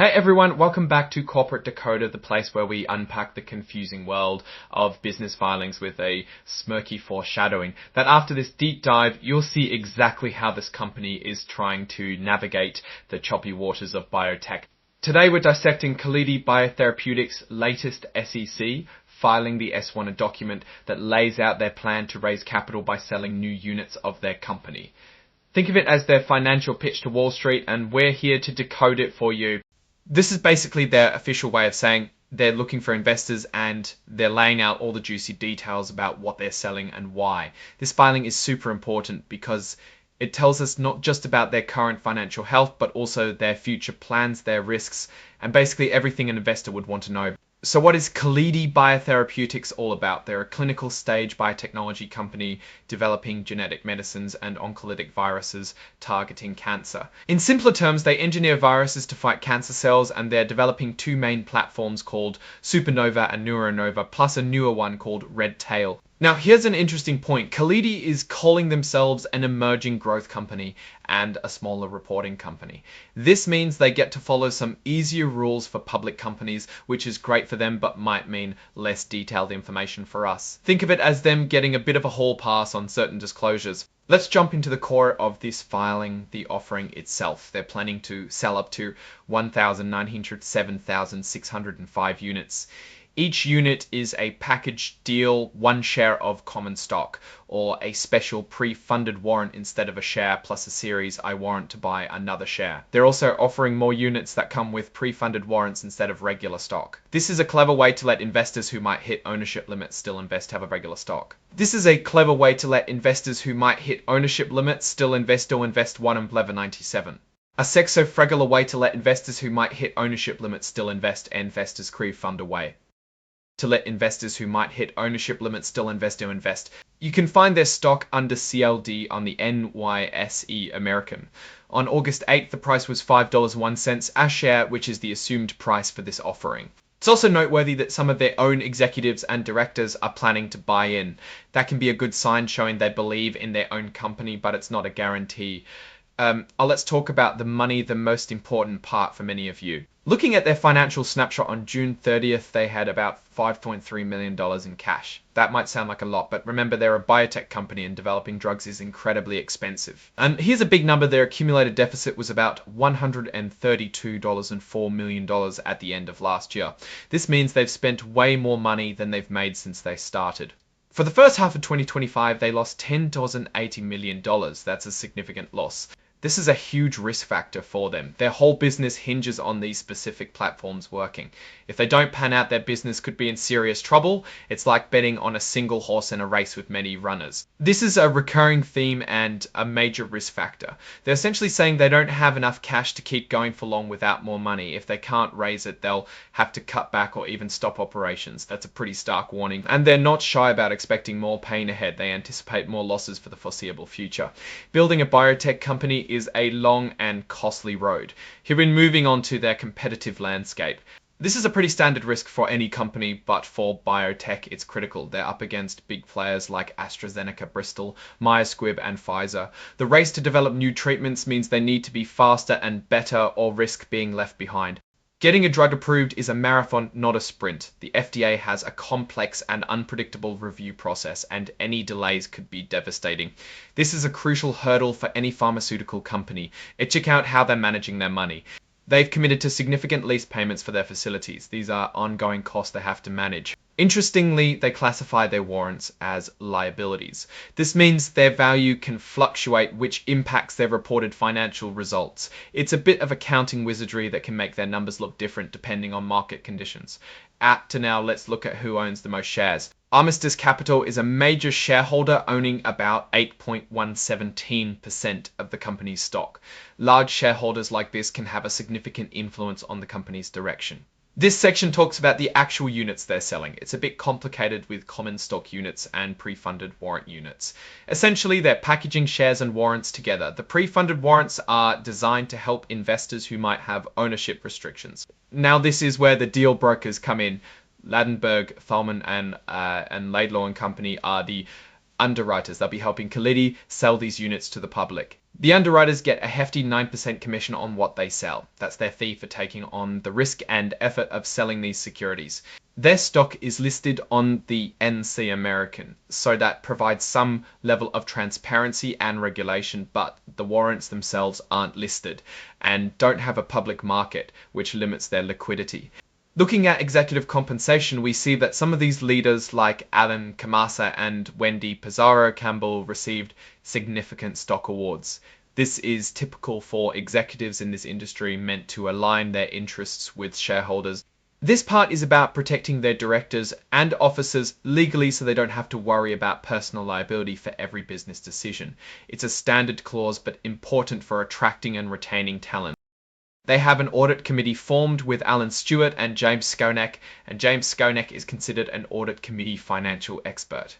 Hey everyone, welcome back to Corporate Decoder, the place where we unpack the confusing world of business filings with a smirky foreshadowing that after this deep dive, you'll see exactly how this company is trying to navigate the choppy waters of biotech. Today we're dissecting Calidi Biotherapeutics' latest SEC filing, the S-1, a document that lays out their plan to raise capital by selling new units of their company. Think of it as their financial pitch to Wall Street, and we're here to decode it for you. This is basically their official way of saying they're looking for investors and they're laying out all the juicy details about what they're selling and why. This filing is super important because it tells us not just about their current financial health, but also their future plans, their risks, and basically everything an investor would want to know. So what is Calidi Biotherapeutics all about? They're a clinical stage biotechnology company developing genetic medicines and oncolytic viruses targeting cancer. In simpler terms, they engineer viruses to fight cancer cells, and they're developing two main platforms called Supernova and Neuronova, plus a newer one called Red Tail. Now, here's an interesting point. Calidi is calling themselves an emerging growth company and a smaller reporting company. This means they get to follow some easier rules for public companies, which is great for them, but might mean less detailed information for us. Think of it as them getting a bit of a hall pass on certain disclosures. Let's jump into the core of this filing, the offering itself. They're planning to sell up to 1,907,605 units. Each unit is a package deal, one share of common stock, or a special pre-funded warrant instead of a share plus a Series I warrant to buy another share. They're also offering more units that come with pre-funded warrants instead of regular stock. This is a clever way to let investors who might hit ownership limits still invest, have a regular stock. This is a clever way to let investors who might hit ownership limits still invest or invest one and Blever 97. A sexo-fregular way to let investors who might hit ownership limits still invest and investors crew fund away. To let investors who might hit ownership limits still invest or invest. You can find their stock under CLD on the NYSE American. On August 8th, the price was $5.01 a share, which is the assumed price for this offering. It's also noteworthy that some of their own executives and directors are planning to buy in. That can be a good sign showing they believe in their own company, but it's not a guarantee. Let's talk about the money, the most important part for many of you. Looking at their financial snapshot on June 30th, they had about $5.3 million in cash. That might sound like a lot, but remember they're a biotech company and developing drugs is incredibly expensive. And here's a big number. Their accumulated deficit was about $132.4 million at the end of last year. This means they've spent way more money than they've made since they started. For the first half of 2025, they lost $10.80 million. That's a significant loss. This is a huge risk factor for them. Their whole business hinges on these specific platforms working. If they don't pan out, their business could be in serious trouble. It's like betting on a single horse in a race with many runners. This is a recurring theme and a major risk factor. They're essentially saying they don't have enough cash to keep going for long without more money. If they can't raise it, they'll have to cut back or even stop operations. That's a pretty stark warning. And they're not shy about expecting more pain ahead. They anticipate more losses for the foreseeable future. Building a biotech company is a long and costly road. Here we're moving on to their competitive landscape. This is a pretty standard risk for any company, but for biotech, it's critical. They're up against big players like AstraZeneca, Bristol, Myers Squibb, and Pfizer. The race to develop new treatments means they need to be faster and better or risk being left behind. Getting a drug approved is a marathon, not a sprint. The FDA has a complex and unpredictable review process, and any delays could be devastating. This is a crucial hurdle for any pharmaceutical company. Check out how they're managing their money. They've committed to significant lease payments for their facilities. These are ongoing costs they have to manage. Interestingly, they classify their warrants as liabilities. This means their value can fluctuate, which impacts their reported financial results. It's a bit of accounting wizardry that can make their numbers look different depending on market conditions. To now, let's look at who owns the most shares. Armistice Capital is a major shareholder owning about 8.117% of the company's stock. Large shareholders like this can have a significant influence on the company's direction. This section talks about the actual units they're selling. It's a bit complicated with common stock units and pre-funded warrant units. Essentially, they're packaging shares and warrants together. The pre-funded warrants are designed to help investors who might have ownership restrictions. Now, this is where the deal brokers come in. Ladenburg, Thalmann, and Laidlaw and Company are the underwriters. They'll be helping Calidi sell these units to the public. The underwriters get a hefty 9% commission on what they sell. That's their fee for taking on the risk and effort of selling these securities. Their stock is listed on the NC American, so that provides some level of transparency and regulation, but the warrants themselves aren't listed and don't have a public market, which limits their liquidity. Looking at executive compensation, we see that some of these leaders like Alan Kamasa and Wendy Pizarro Campbell received significant stock awards. This is typical for executives in this industry, meant to align their interests with shareholders. This part is about protecting their directors and officers legally so they don't have to worry about personal liability for every business decision. It's a standard clause but important for attracting and retaining talent. They have an audit committee formed with Alan Stewart and James Skonek, and James Skonek is considered an audit committee financial expert.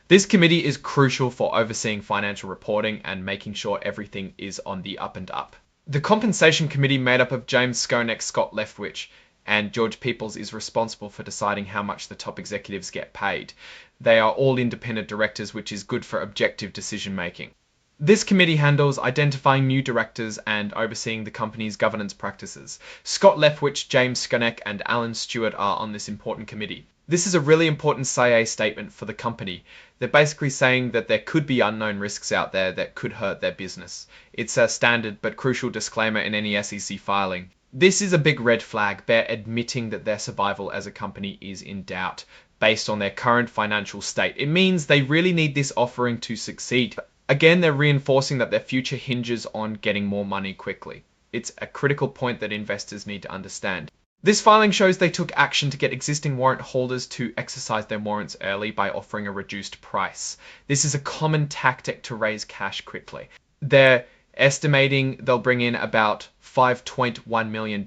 This committee is crucial for overseeing financial reporting and making sure everything is on the up and up. The compensation committee, made up of James Skonek, Scott Leftwich, and George Peoples, is responsible for deciding how much the top executives get paid. They are all independent directors, which is good for objective decision making. This committee handles identifying new directors and overseeing the company's governance practices. Scott Leftwich, James Skonek, and Alan Stewart are on this important committee. This is a really important SAE statement for the company. They're basically saying that there could be unknown risks out there that could hurt their business. It's a standard but crucial disclaimer in any SEC filing. This is a big red flag. They're admitting that their survival as a company is in doubt based on their current financial state. It means they really need this offering to succeed. Again, they're reinforcing that their future hinges on getting more money quickly. It's a critical point that investors need to understand. This filing shows they took action to get existing warrant holders to exercise their warrants early by offering a reduced price. This is a common tactic to raise cash quickly. They're estimating they'll bring in about $5.1 million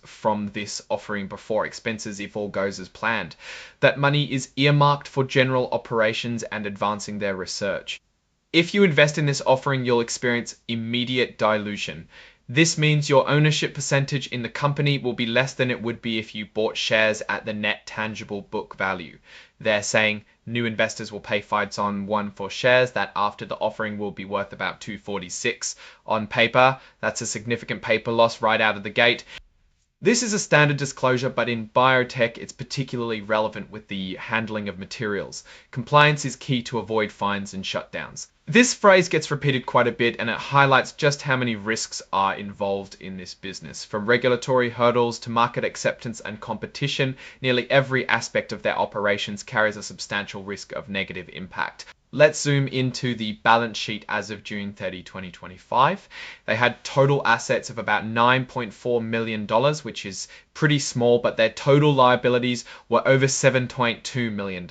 from this offering before expenses if all goes as planned. That money is earmarked for general operations and advancing their research. If you invest in this offering, you'll experience immediate dilution. This means your ownership percentage in the company will be less than it would be if you bought shares at the net tangible book value. They're saying new investors will pay $5.1 for shares that after the offering will be worth about $2.46 on paper. That's a significant paper loss right out of the gate. This is a standard disclosure, but in biotech, it's particularly relevant with the handling of materials. Compliance is key to avoid fines and shutdowns. This phrase gets repeated quite a bit, and it highlights just how many risks are involved in this business. From regulatory hurdles to market acceptance and competition, nearly every aspect of their operations carries a substantial risk of negative impact. Let's zoom into the balance sheet as of June 30, 2025. They had total assets of about $9.4 million, which is pretty small, but their total liabilities were over $7.2 million.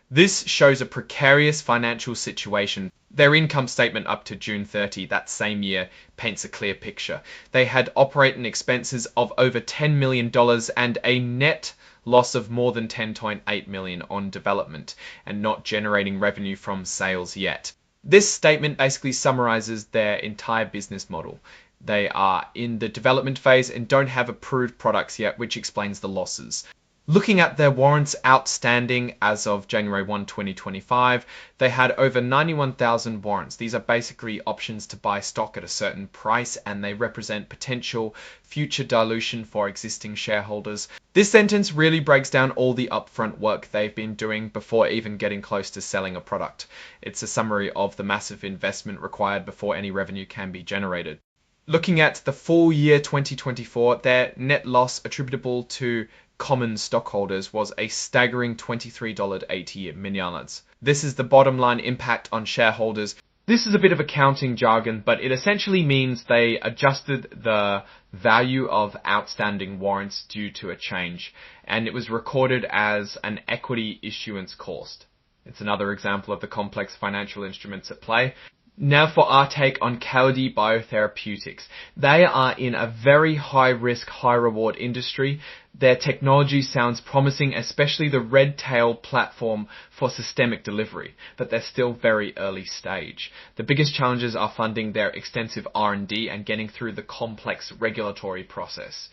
This shows a precarious financial situation. Their income statement up to June 30 that same year paints a clear picture. They had operating expenses of over $10 million and a net loss of more than $10.8 million on development and not generating revenue from sales yet. This statement basically summarizes their entire business model. They are in the development phase and don't have approved products yet, which explains the losses. Looking at their warrants outstanding as of January 1, 2025, they had over 91,000 warrants. These are basically options to buy stock at a certain price, and they represent potential future dilution for existing shareholders. This sentence really breaks down all the upfront work they've been doing before even getting close to selling a product. It's a summary of the massive investment required before any revenue can be generated. Looking at the full year 2024, their net loss attributable to common stockholders was a staggering $23.80 million. This is the bottom line impact on shareholders. This is a bit of accounting jargon, but it essentially means they adjusted the value of outstanding warrants due to a change, and it was recorded as an equity issuance cost. It's another example of the complex financial instruments at play. Now for our take on Calidi Biotherapeutics. They are in a very high risk, high reward industry. Their technology sounds promising, especially the red tail platform for systemic delivery, but they're still very early stage. The biggest challenges are funding their extensive R&D and getting through the complex regulatory process.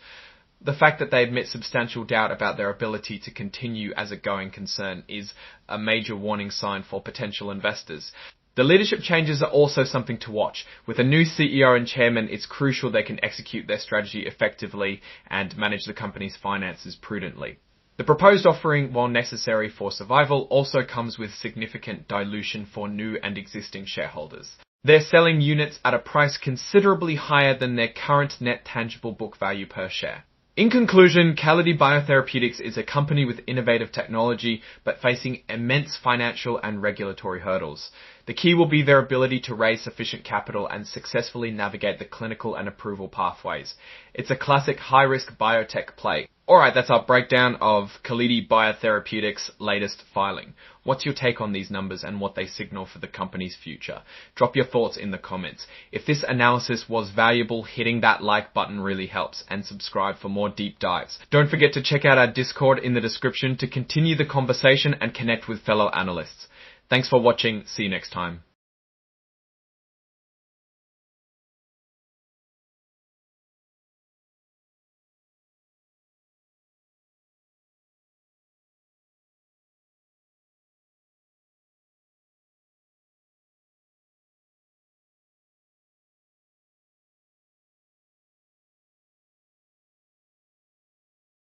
The fact that they admit substantial doubt about their ability to continue as a going concern is a major warning sign for potential investors. The leadership changes are also something to watch. With a new CEO and chairman, it's crucial they can execute their strategy effectively and manage the company's finances prudently. The proposed offering, while necessary for survival, also comes with significant dilution for new and existing shareholders. They're selling units at a price considerably higher than their current net tangible book value per share. In conclusion, Calidi Biotherapeutics is a company with innovative technology, but facing immense financial and regulatory hurdles. The key will be their ability to raise sufficient capital and successfully navigate the clinical and approval pathways. It's a classic high-risk biotech play. Alright, that's our breakdown of Calidi Biotherapeutics' latest filing. What's your take on these numbers and what they signal for the company's future? Drop your thoughts in the comments. If this analysis was valuable, hitting that like button really helps, and subscribe for more deep dives. Don't forget to check out our Discord in the description to continue the conversation and connect with fellow analysts. Thanks for watching. See you next time.